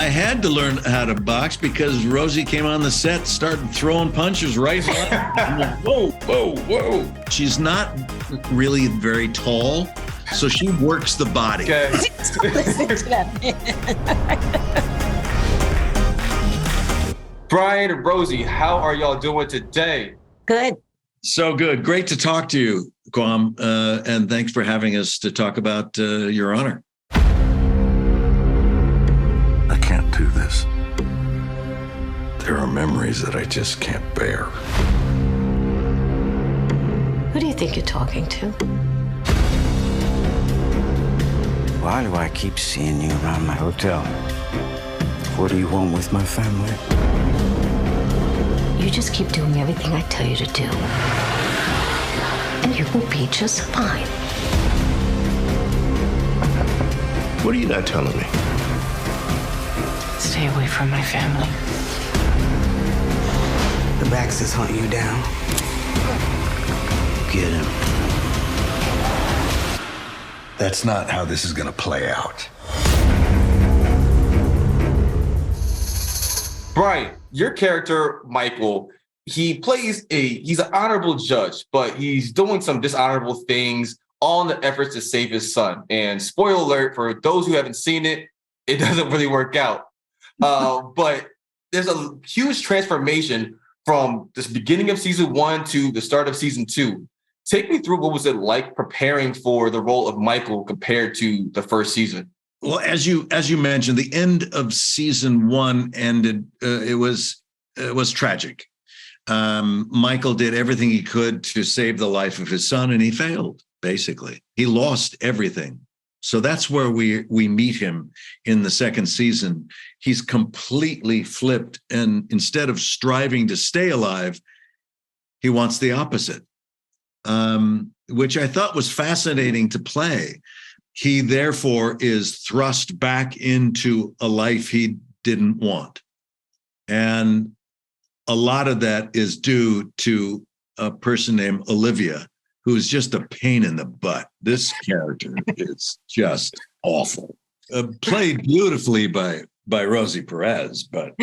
had to learn how to box because Rosie came on the set, started throwing punches right and left. I'm like, whoa, whoa, whoa. She's not really very tall, so she works the body. Okay. Listen to that man. Bryan and Rosie, how are y'all doing today? Good. So good. Great to talk to you, Kwam, and thanks for having us to talk about Your Honor. I can't do this. There are memories that I just can't bear. Who do you think you're talking to? Why do I keep seeing you around my hotel? What do you want with my family? You just keep doing everything I tell you to do. And you will be just fine. What are you not telling me? Stay away from my family. The Baxters hunt you down. Get him. That's not how this is going to play out. Bryan, your character, Michael, he's an honorable judge, but he's doing some dishonorable things all in the efforts to save his son. And spoiler alert, for those who haven't seen it, it doesn't really work out. But there's a huge transformation from this beginning of season 1 to the start of season 2. Take me through what was it like preparing for the role of Michael compared to the first season? Well, as you mentioned, the end of season 1 ended. It was tragic. Michael did everything he could to save the life of his son, and he failed. Basically, he lost everything. So that's where we meet him in the second season. He's completely flipped, and instead of striving to stay alive, he wants the opposite, which I thought was fascinating to play. He therefore is thrust back into a life he didn't want. And a lot of that is due to a person named Olivia, who is just a pain in the butt. This character is just awful. Played beautifully by Rosie Perez, but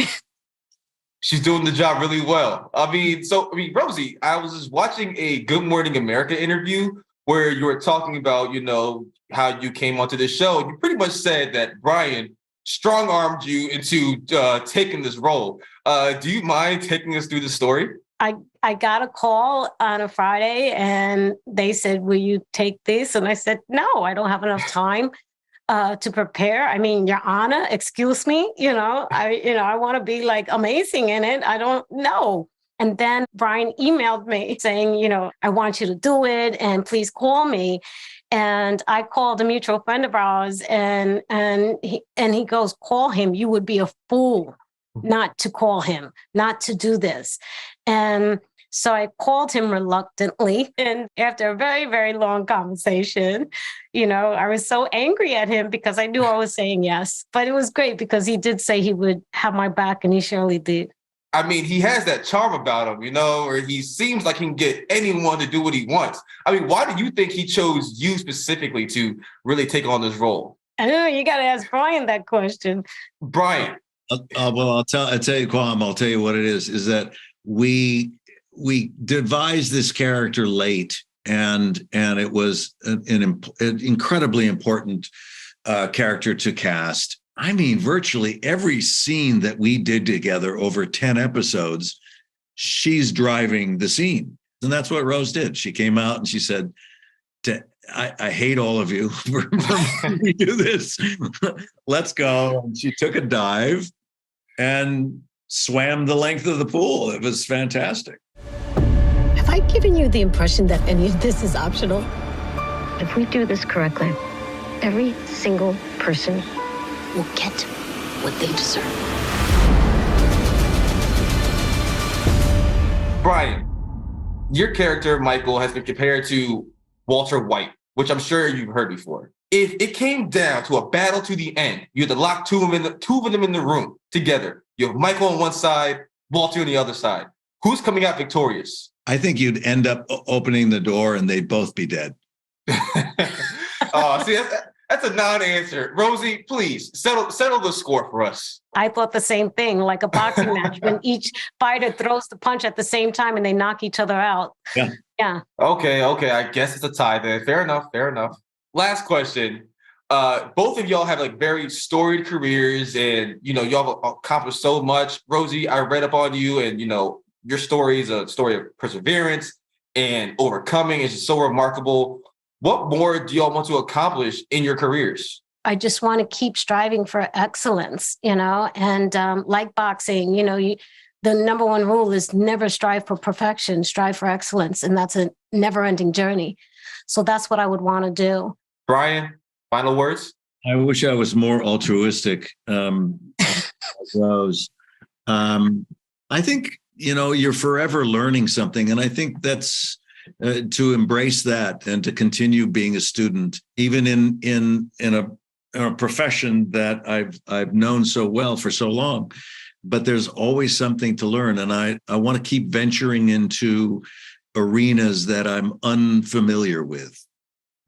she's doing the job really well. Rosie, I was just watching a Good Morning America interview where you were talking about, how you came onto this show. You pretty much said that Bryan strong-armed you into taking this role. Do you mind taking us through the story? I got a call on a Friday and they said, will you take this? And I said, no, I don't have enough time to prepare. I mean, Your Honor, excuse me, I want to be like amazing in it. I don't know. And then Bryan emailed me saying, I want you to do it and please call me. And I called a mutual friend of ours and he goes, call him. You would be a fool not to call him, not to do this. And so I called him reluctantly. And after a very, very long conversation, I was so angry at him because I knew I was saying yes. But it was great because he did say he would have my back, and he surely did. I mean, he has that charm about him, or he seems like he can get anyone to do what he wants. I mean, why do you think he chose you specifically to really take on this role? I don't know. You got to ask Bryan that question. Bryan. I'll tell you, Kwam, I'll tell you what it is that we devised this character late, and it was an incredibly important character to cast. I mean, virtually every scene that we did together over 10 episodes, she's driving the scene. And that's what Rose did. She came out and she said, I hate all of you for we do this. Let's go. And she took a dive and swam the length of the pool. It was fantastic. Have I given you the impression that any of this is optional? If we do this correctly, every single person will get what they deserve. Bryan, your character, Michael, has been compared to Walter White, which I'm sure you've heard before. If it came down to a battle to the end, you had to lock two of them in the room together. You have Michael on one side, Walter on the other side. Who's coming out victorious? I think you'd end up opening the door and they'd both be dead. That's a non-answer. Rosie, please settle the score for us. I thought the same thing, like a boxing match when each fighter throws the punch at the same time and they knock each other out. Yeah. Yeah. Okay. I guess it's a tie then. Fair enough. Last question. Both of y'all have like very storied careers and, y'all have accomplished so much. Rosie, I read up on you and, your story is a story of perseverance and overcoming. It's just so remarkable. What more do y'all want to accomplish in your careers? I just want to keep striving for excellence, and like boxing, the number one rule is never strive for perfection, strive for excellence. And that's a never ending journey. So that's what I would want to do. Bryan, final words? I wish I was more altruistic. Rose. I think, you're forever learning something. And I think that's to embrace that and to continue being a student, even in a profession that I've known so well for so long. But there's always something to learn. And I want to keep venturing into arenas that I'm unfamiliar with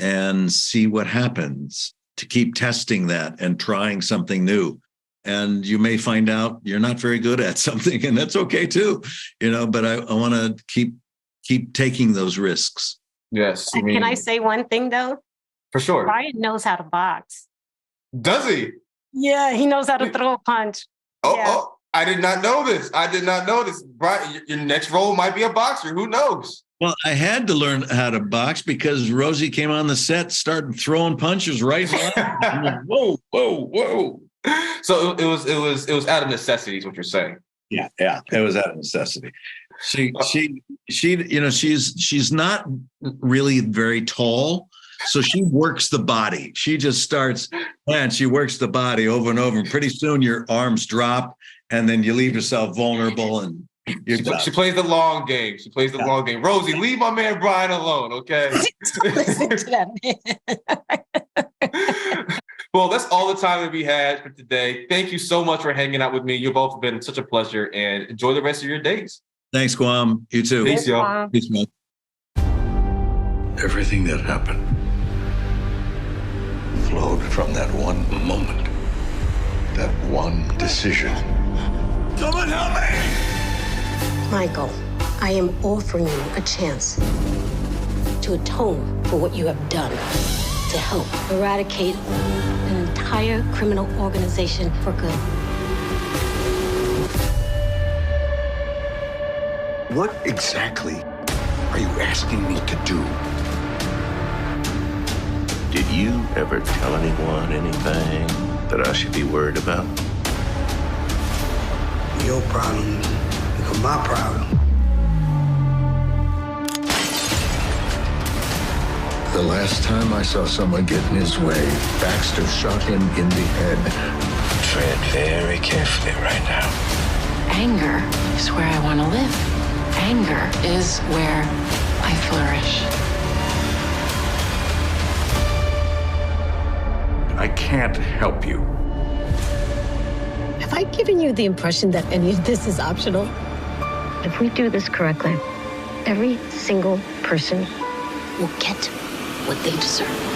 and see what happens, to keep testing that and trying something new. And you may find out you're not very good at something, and that's okay too, but I want to keep taking those risks. Yes. Can I say one thing though? For sure. Bryan knows how to box. Does he? Yeah, he knows how to throw a punch. Oh, I did not know this. Bryan, your next role might be a boxer. Who knows? Well, I had to learn how to box because Rosie came on the set, started throwing punches right and left. Whoa. So it was out of necessity, is what you're saying. Yeah, it was out of necessity. She's not really very tall, so she works the body. She just starts and she works the body over and over. And pretty soon your arms drop, and then you leave yourself vulnerable. And she plays the long game. Long game. Rosie, leave my man Bryan alone, okay? Listen to that man. Well, that's all the time that we had for today. Thank you so much for hanging out with me. You've both been such a pleasure, and enjoy the rest of your days. Thanks, Kwam. You too. Peace, y'all. Peace, man. Everything that happened flowed from that one moment, that one decision. Someone help me! Michael, I am offering you a chance to atone for what you have done, to help eradicate an entire criminal organization for good. What exactly are you asking me to do? Did you ever tell anyone anything that I should be worried about? Your problem become my problem. The last time I saw someone get in his way, Baxter shot him in the head. Tread very carefully right now. Anger is where I want to live. Anger is where I flourish. I can't help you. Have I given you the impression that any of this is optional? If we do this correctly, every single person will get what they deserve.